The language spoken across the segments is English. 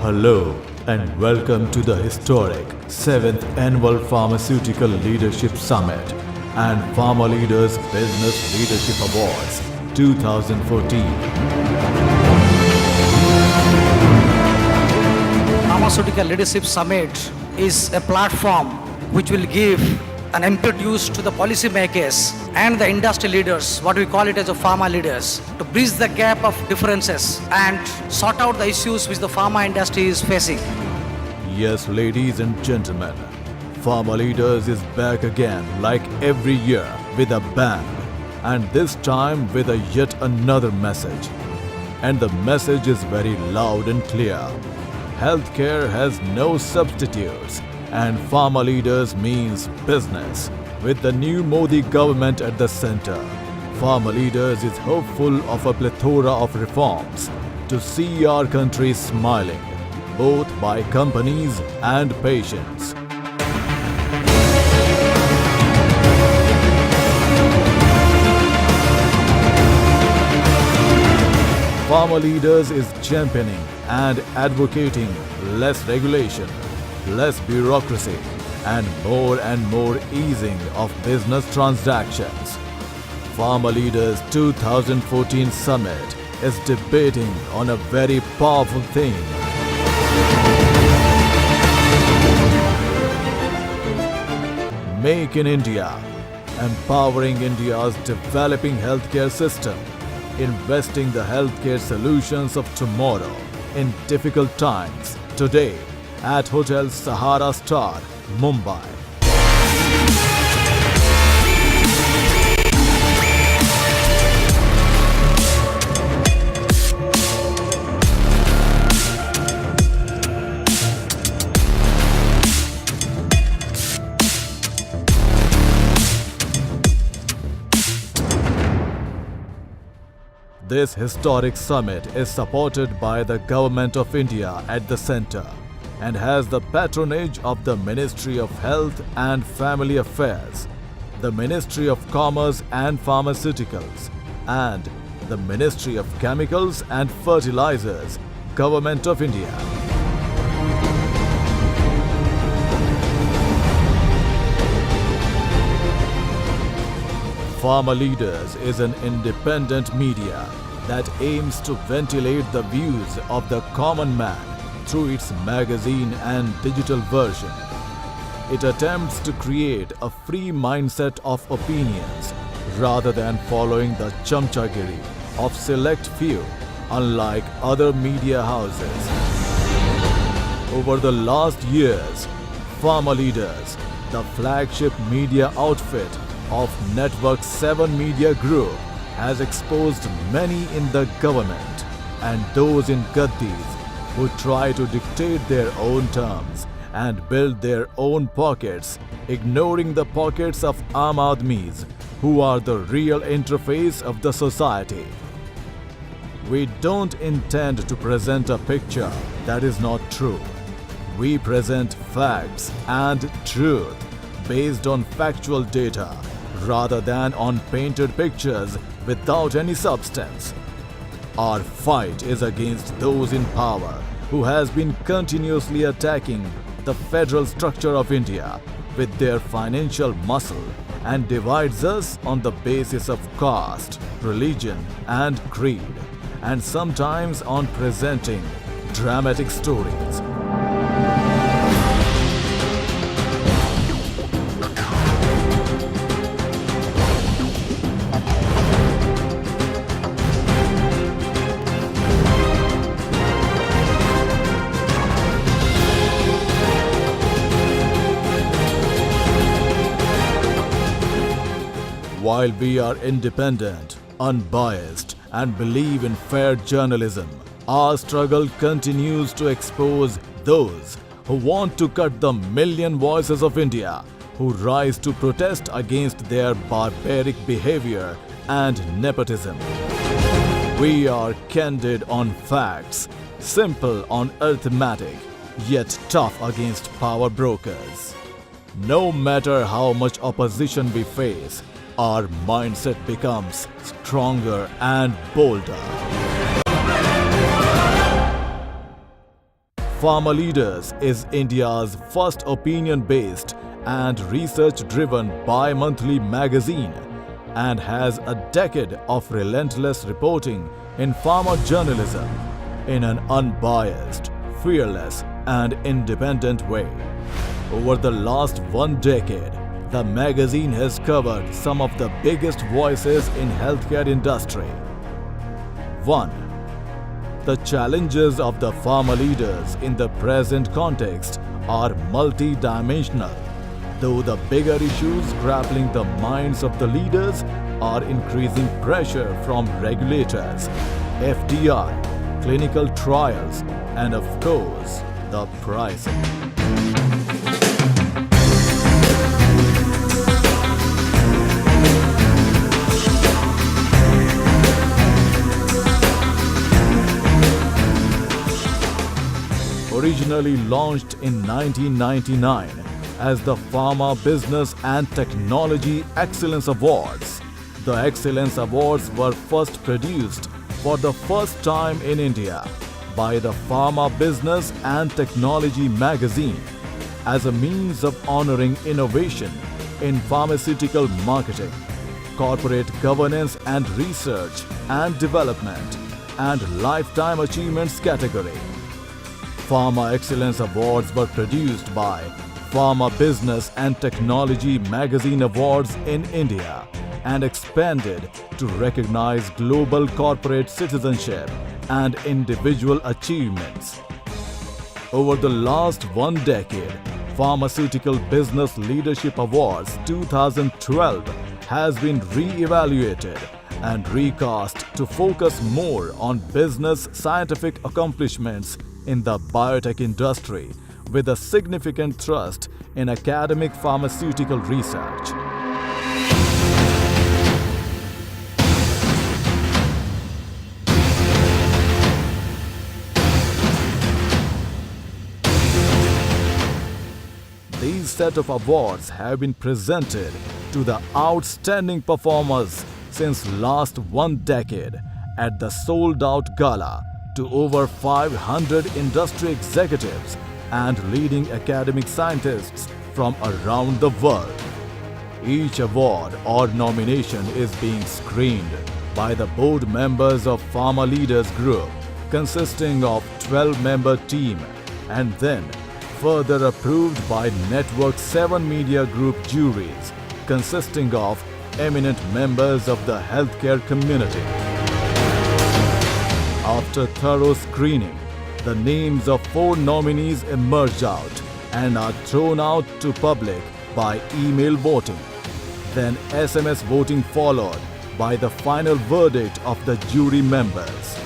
Hello and welcome to the historic 7th Annual Pharmaceutical Leadership Summit and Pharmaleaders Business Leadership Awards 2014. Pharmaceutical Leadership Summit is a platform which will give an impetus to the policymakers and the industry leaders, what we call it as a pharma leaders, to bridge the gap of differences and sort out the issues which the pharma industry is facing. Yes, ladies and gentlemen, Pharmaleaders is back again like every year with a bang, and this time with a yet another message. And the message is very loud and clear. Healthcare has no substitutes, and Pharmaleaders means business. With the new Modi government at the center, Pharmaleaders is hopeful of a plethora of reforms to see our country smiling, both by companies and patients. Pharmaleaders is championing and advocating less regulation, less bureaucracy, and more easing of business transactions. Pharmaleaders 2014 Summit is debating on a very powerful theme. Make in India, empowering India's developing healthcare system, investing the healthcare solutions of tomorrow in difficult times today at Hotel Sahara Star, Mumbai. This historic summit is supported by the Government of India at the center and has the patronage of the Ministry of Health and Family Affairs, the Ministry of Commerce and Pharmaceuticals, and the Ministry of Chemicals and Fertilizers, Government of India. Pharmaleaders is an independent media that aims to ventilate the views of the common man through its magazine and digital version. It attempts to create a free mindset of opinions rather than following the chamchagiri of select few, unlike other media houses. Over the last years, Pharmaleaders, the flagship media outfit of Network 7 Media Group, has exposed many in the government and those in gaddis who try to dictate their own terms and build their own pockets, ignoring the pockets of Aam Aadmis, who are the real interface of the society. We don't intend to present a picture that is not true. We present facts and truth based on factual data rather than on painted pictures without any substance. Our fight is against those in power who has been continuously attacking the federal structure of India with their financial muscle and divides us on the basis of caste, religion and creed, and sometimes on presenting dramatic stories. While we are independent, unbiased, and believe in fair journalism, our struggle continues to expose those who want to cut the million voices of India, who rise to protest against their barbaric behavior and nepotism. We are candid on facts, simple on arithmetic, yet tough against power brokers. No matter how much opposition we face, our mindset becomes stronger and bolder. Pharmaleaders is India's first opinion-based and research-driven bi-monthly magazine and has a decade of relentless reporting in pharma journalism in an unbiased, fearless and independent way. Over the last 1 decade, the magazine has covered some of the biggest voices in healthcare industry. 1. The challenges of the pharma leaders in the present context are multi-dimensional, though the bigger issues grappling the minds of the leaders are increasing pressure from regulators, FDI, clinical trials, and of course, the pricing. Originally launched in 1999 as the Pharma Business and Technology Excellence Awards, the Excellence Awards were first produced for the first time in India by the Pharma Business and Technology magazine as a means of honoring innovation in pharmaceutical marketing, corporate governance and research and development, and lifetime achievements category. Pharma Excellence Awards were produced by Pharma Business and Technology Magazine Awards in India and expanded to recognize global corporate citizenship and individual achievements. Over the last 1 decade, Pharmaceutical Business Leadership Awards 2012 has been re-evaluated and recast to focus more on business scientific accomplishments in the biotech industry with a significant thrust in academic pharmaceutical research. These set of awards have been presented to the outstanding performers since last 1 decade at the sold-out gala to over 500 industry executives and leading academic scientists from around the world. Each award or nomination is being screened by the board members of Pharmaleaders Group, consisting of 12-member team, and then further approved by Network 7 Media Group juries, consisting of eminent members of the healthcare community. After thorough screening, the names of 4 nominees emerged out and are thrown out to public by email voting. Then SMS voting followed by the final verdict of the jury members.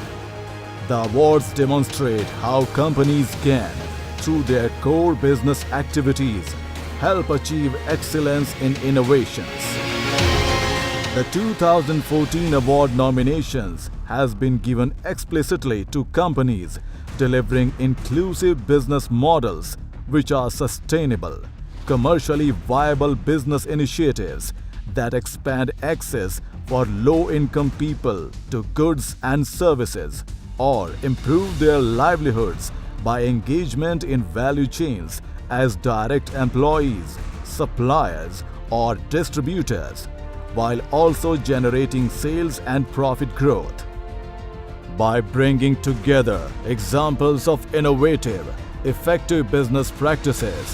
The awards demonstrate how companies can, through their core business activities, help achieve excellence in innovations. The 2014 award nominations has been given explicitly to companies delivering inclusive business models which are sustainable, commercially viable business initiatives that expand access for low-income people to goods and services or improve their livelihoods by engagement in value chains as direct employees, suppliers, or distributors, while also generating sales and profit growth. By bringing together examples of innovative, effective business practices,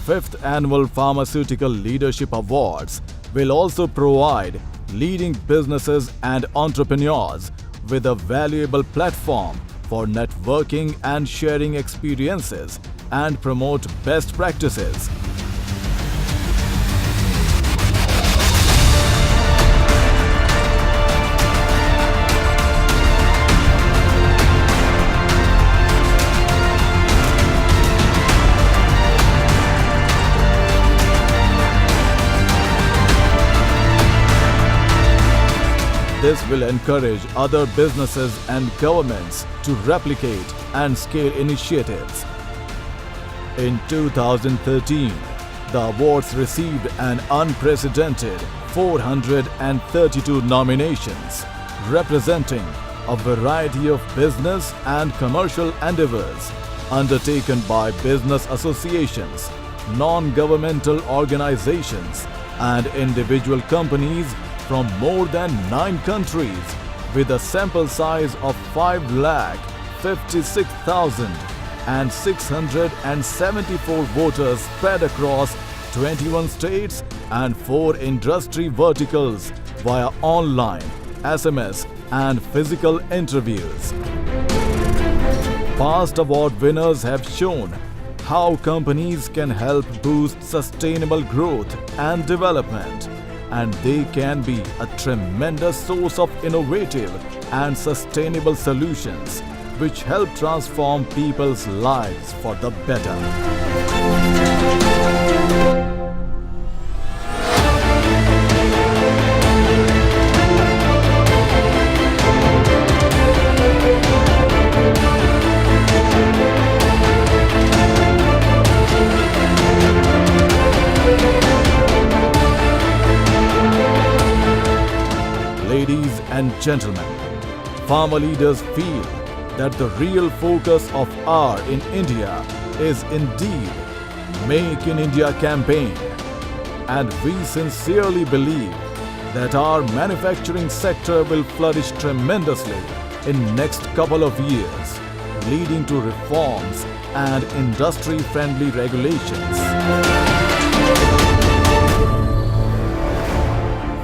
5th Annual Pharmaceutical Leadership Awards will also provide leading businesses and entrepreneurs with a valuable platform for networking and sharing experiences and promote best practices. This will encourage other businesses and governments to replicate and scale initiatives. In 2013, the awards received an unprecedented 432 nominations, representing a variety of business and commercial endeavors undertaken by business associations, non-governmental organizations, and individual companies from more than 9 countries, with a sample size of 5,56,674 voters spread across 21 states and 4 industry verticals via online, SMS, and physical interviews. Past award winners have shown how companies can help boost sustainable growth and development, and they can be a tremendous source of innovative and sustainable solutions which help transform people's lives for the better. Ladies and gentlemen, Pharmaleaders feel that the real focus of our in India is indeed Make in India campaign, and we sincerely believe that our manufacturing sector will flourish tremendously in next couple of years, leading to reforms and industry-friendly regulations.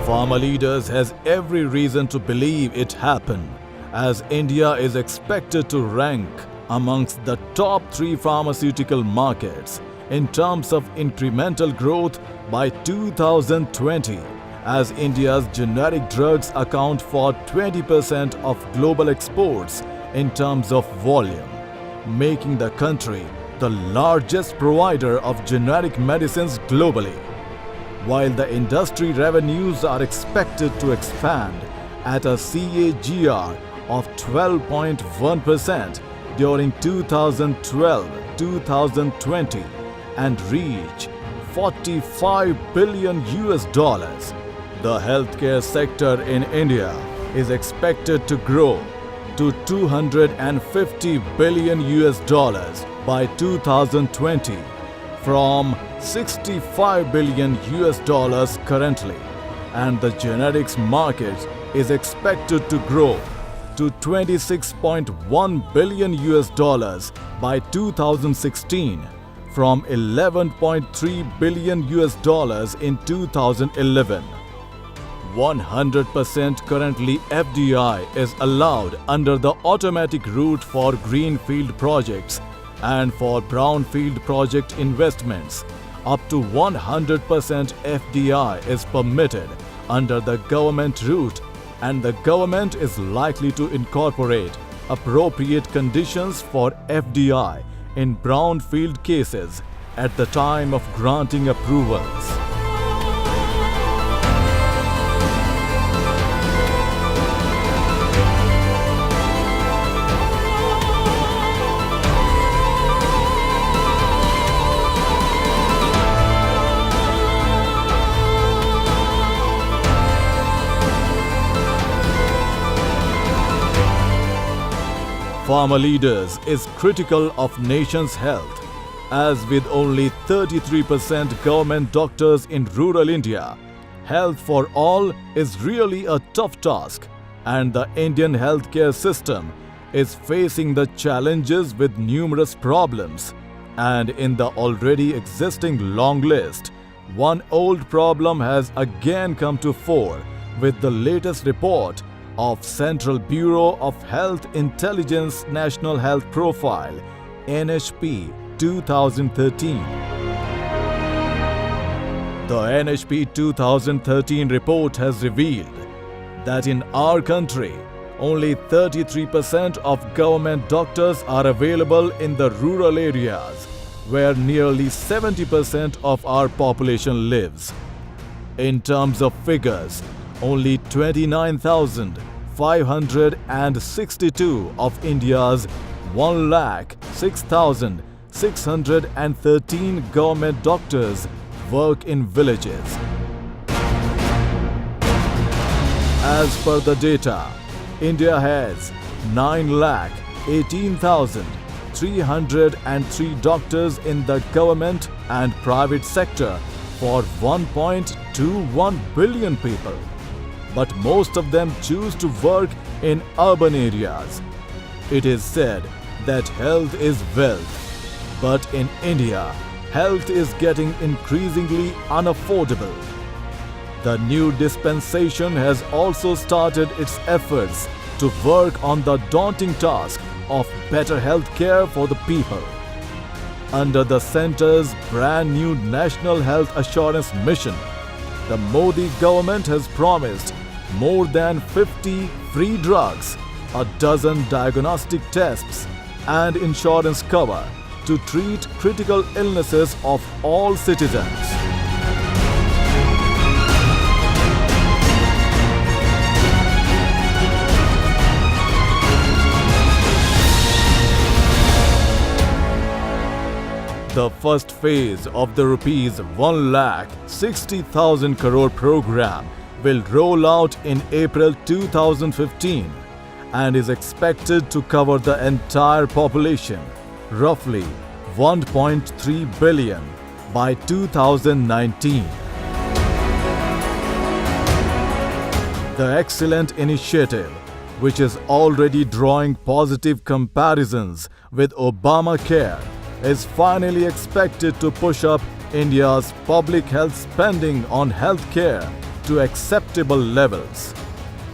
Pharmaleaders has every reason to believe it happen, as India is expected to rank amongst the top 3 pharmaceutical markets in terms of incremental growth by 2020, as India's generic drugs account for 20% of global exports in terms of volume, making the country the largest provider of generic medicines globally. While the industry revenues are expected to expand at a CAGR of 12.1% during 2012-2020 and reach $45 billion, the healthcare sector in India is expected to grow to $250 billion by 2020 from $65 billion currently, and the generics market is expected to grow to $26.1 billion by 2016 from $11.3 billion in 2011. 100% currently FDI is allowed under the automatic route for greenfield projects, and for brownfield project investments, up to 100% FDI is permitted under the government route, and the government is likely to incorporate appropriate conditions for FDI in brownfield cases at the time of granting approvals. Pharmaleaders is critical of nation's health, as with only 33% government doctors in rural India, health for all is really a tough task, and the Indian healthcare system is facing the challenges with numerous problems. And in the already existing long list, one old problem has again come to fore with the latest report of Central Bureau of Health Intelligence National Health Profile NHP 2013. The NHP 2013 report has revealed that in our country, only 33% of government doctors are available in the rural areas, where nearly 70% of our population lives. In terms of figures, only 29,562 of India's 1,06,613 government doctors work in villages. As per the data, India has 9,18,000 303 doctors in the government and private sector for 1.21 billion people. But most of them choose to work in urban areas. It is said that health is wealth. But in India, health is getting increasingly unaffordable. The new dispensation has also started its efforts to work on the daunting task of better health care for the people. Under the centre's brand new National Health Assurance Mission, the Modi government has promised more than 50 free drugs, a dozen diagnostic tests, and insurance cover to treat critical illnesses of all citizens. The first phase of the rupees 1,60,000 crore program will roll out in April 2015 and is expected to cover the entire population, roughly 1.3 billion, by 2019. The excellent initiative, which is already drawing positive comparisons with Obamacare, is finally expected to push up India's public health spending on healthcare to acceptable levels.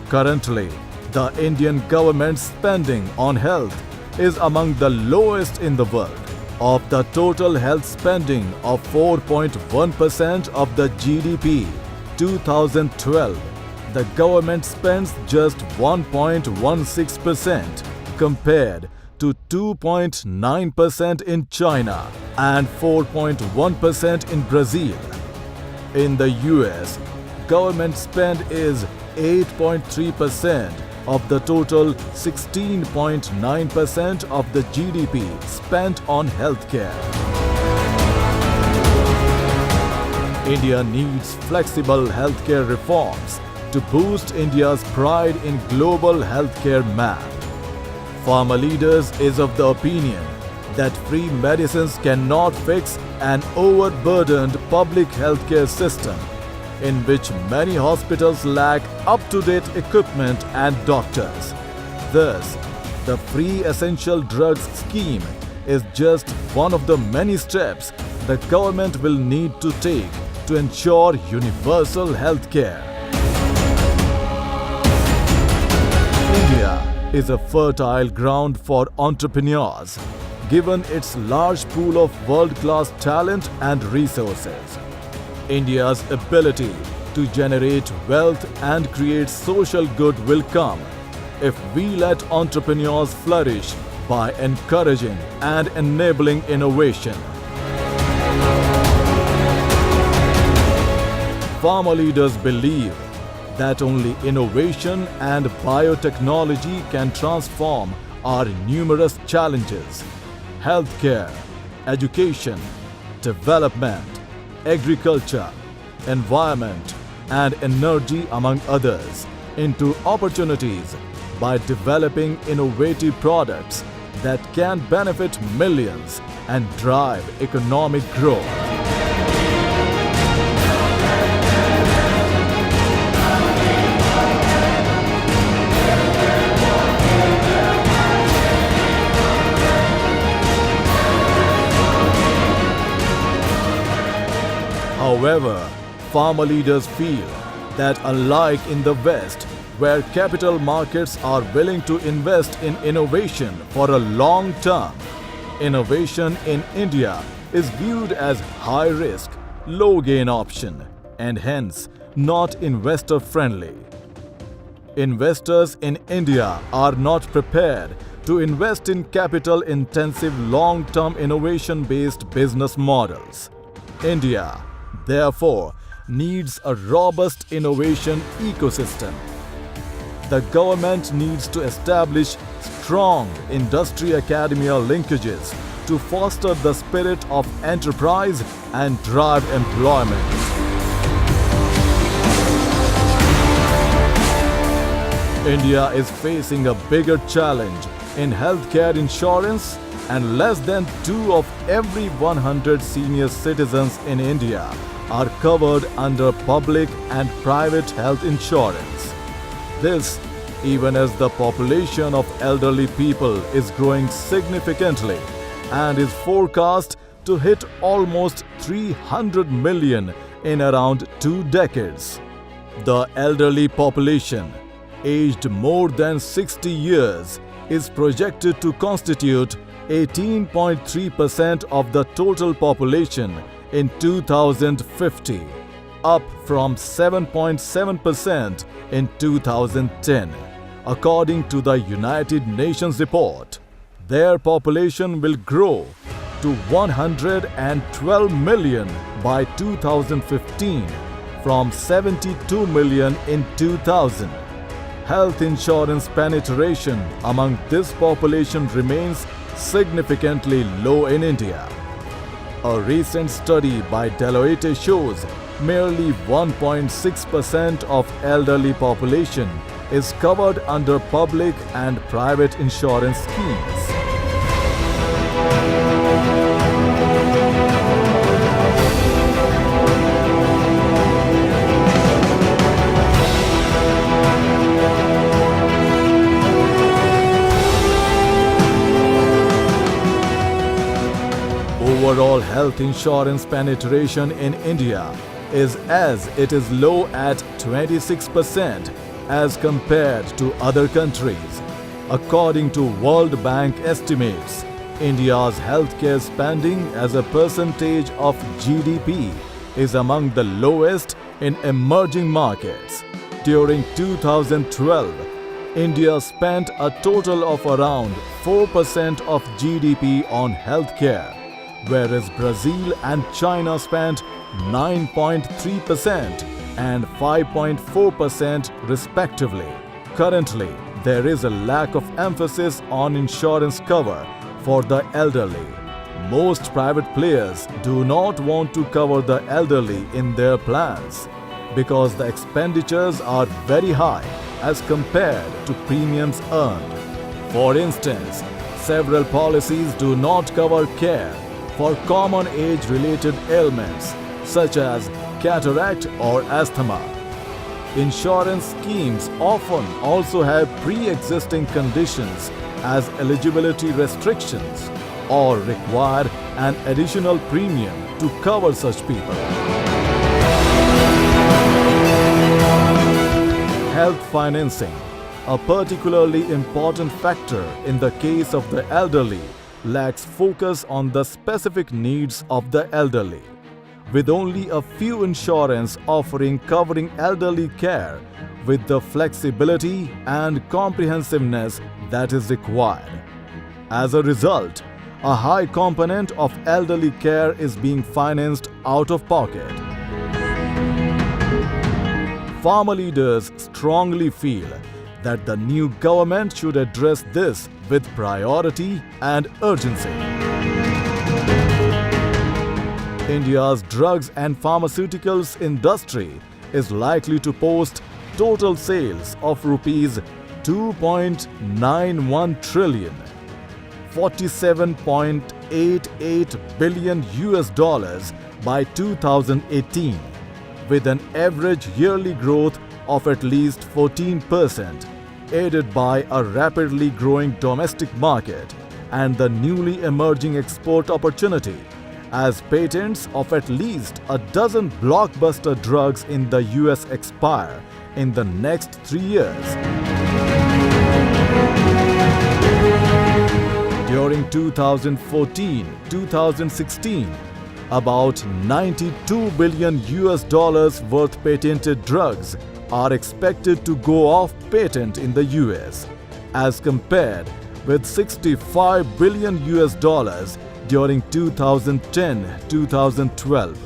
Currently, the Indian government's spending on health is among the lowest in the world. Of the total health spending of 4.1% of the GDP 2012, the government spends just 1.16% compared to 2.9% in China and 4.1% in Brazil. In the US, government spend is 8.3% of the total 16.9% of the GDP spent on healthcare. India needs flexible healthcare reforms to boost India's pride in global healthcare map. Pharmaleaders is of the opinion that free medicines cannot fix an overburdened public healthcare system in which many hospitals lack up-to-date equipment and doctors. Thus, the Free Essential Drugs scheme is just one of the many steps the government will need to take to ensure universal health care. India is a fertile ground for entrepreneurs, given its large pool of world-class talent and resources. India's ability to generate wealth and create social good will come if we let entrepreneurs flourish by encouraging and enabling innovation. Pharmaleaders believe that only innovation and biotechnology can transform our numerous challenges: healthcare, education, development, agriculture, environment, and energy, among others, into opportunities by developing innovative products that can benefit millions and drive economic growth. However, Pharmaleaders feel that unlike in the West, where capital markets are willing to invest in innovation for a long term, innovation in India is viewed as high-risk, low-gain option and hence not investor-friendly. Investors in India are not prepared to invest in capital-intensive long-term innovation-based business models. India, therefore, needs a robust innovation ecosystem. The government needs to establish strong industry-academia linkages to foster the spirit of enterprise and drive employment. India is facing a bigger challenge in healthcare insurance and less than 2 of every 100 senior citizens in India are covered under public and private health insurance. This, even as the population of elderly people is growing significantly and is forecast to hit almost 300 million in around 2 decades. The elderly population, aged more than 60 years, is projected to constitute 18.3% of the total population in 2050, up from 7.7% in 2010. According to the United Nations report, their population will grow to 112 million by 2015 from 72 million in 2000. Health insurance penetration among this population remains significantly low in India. A recent study by Deloitte shows merely 1.6% of elderly population is covered under public and private insurance schemes. Overall health insurance penetration in India is low at 26% as compared to other countries. According to World Bank estimates, India's healthcare spending as a percentage of GDP is among the lowest in emerging markets. During 2012, India spent a total of around 4% of GDP on healthcare, whereas Brazil and China spent 9.3% and 5.4% respectively. Currently, there is a lack of emphasis on insurance cover for the elderly. Most private players do not want to cover the elderly in their plans because the expenditures are very high as compared to premiums earned. For instance, several policies do not cover care for common age-related ailments such as cataract or asthma. Insurance schemes often also have pre-existing conditions as eligibility restrictions or require an additional premium to cover such people. Health financing, a particularly important factor in the case of the elderly, lacks focus on the specific needs of the elderly. With only a few insurance offerings covering elderly care with the flexibility and comprehensiveness that is required. As a result, a high component of elderly care is being financed out of pocket. Pharmaleaders strongly feel that the new government should address this with priority and urgency. India's drugs and pharmaceuticals industry is likely to post total sales of rupees 2.91 trillion, 47.88 billion US dollars by 2018, with an average yearly growth of at least 14%, aided by a rapidly growing domestic market and the newly emerging export opportunity, as patents of at least a dozen blockbuster drugs in the US expire in the next 3 years. During 2014-2016, about 92 billion US dollars worth patented drugs are expected to go off patent in the US, as compared with 65 billion US dollars during 2010-2012.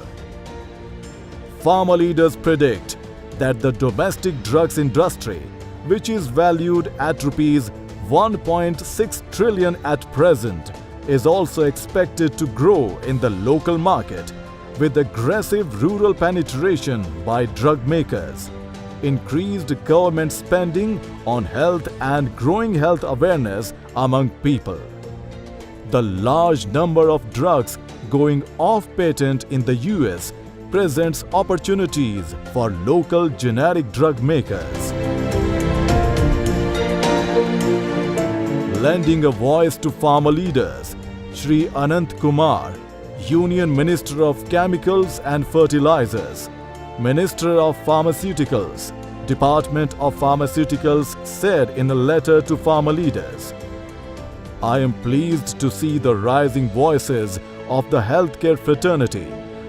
Pharmaleaders predict that the domestic drugs industry, which is valued at rupees 1.6 trillion at present, is also expected to grow in the local market with aggressive rural penetration by drug makers, increased government spending on health and growing health awareness among people. The large number of drugs going off patent in the US presents opportunities for local generic drug makers. Lending a voice to farmer leaders, Shri Anant Kumar, Union Minister of Chemicals and Fertilizers, Minister of Pharmaceuticals, Department of Pharmaceuticals said in a letter to Pharmaleaders, I am pleased to see the rising voices of the healthcare fraternity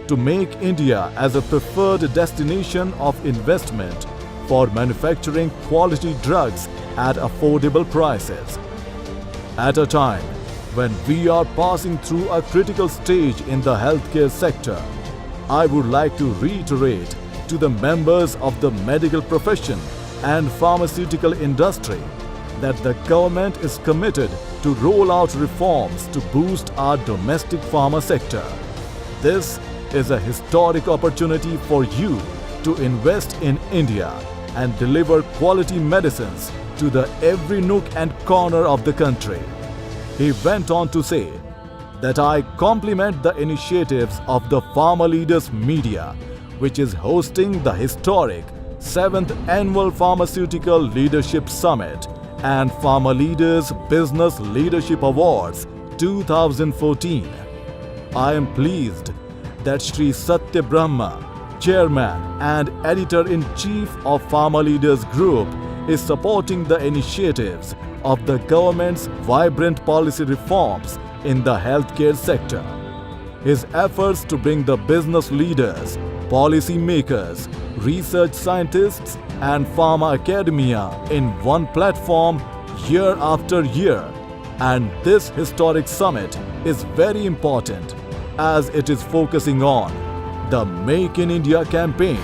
to make India as a preferred destination of investment for manufacturing quality drugs at affordable prices. At a time when we are passing through a critical stage in the healthcare sector, I would like to reiterate to the members of the medical profession and pharmaceutical industry that the government is committed to roll out reforms to boost our domestic pharma sector. This is a historic opportunity for you to invest in India and deliver quality medicines to the every nook and corner of the country. He went on to say that I compliment the initiatives of the Pharmaleaders Media, which is hosting the historic 7th Annual Pharmaceutical Leadership Summit and Pharmaleaders Business Leadership Awards 2014. I am pleased that Shri Satya Brahma, Chairman and Editor-in-Chief of Pharmaleaders Group, is supporting the initiatives of the government's vibrant policy reforms in the healthcare sector. His efforts to bring the business leaders, policy makers, research scientists and pharma academia in one platform year after year, and this historic summit is very important as it is focusing on the Make in India campaign